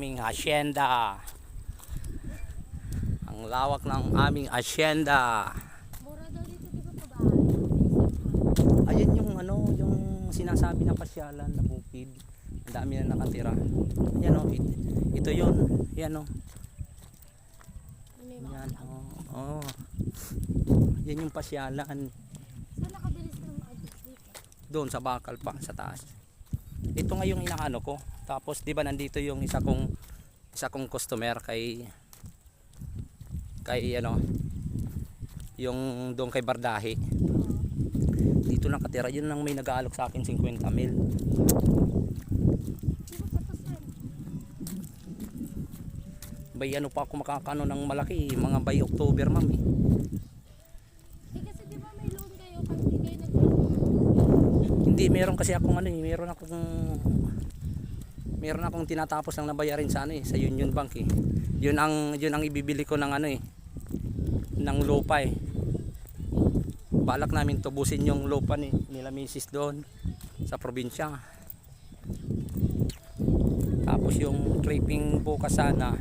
aming hacienda. Ang lawak ng aming hacienda. Mura daw dito, di ba, pabahay? Ayun yung ano, yung sinasabi ng pasyalan na bukid. Ang dami na nakatira. Yan o, ito yun. Yan o. May Yan mga o. Oh. Yan yung pasyalan. saan nakabilis ng address dito? Doon sa bakal pa, sa taas. Ito nga yung inaano ko. Tapos di ba nandito yung isa kong customer kay ano, yung doon kay Bardahe. Dito nakatira, yun lang may nag-aalok sa akin 50 mil. Di ba patos rin? Bay ano pa ako makakano ng malaki, mga by October ma'am eh. Eh kasi di ba may loan kayo pag di kayo nag-loan? Hindi, meron kasi akong ano eh, meron akong tinatapos lang nabayarin sa ano eh, sa Union Bank eh. Yun ang ibibili ko ng ano eh, ng lupa eh. Balak namin tubusin yung lupa nila misis doon sa probinsya. Tapos yung tripping bukas sana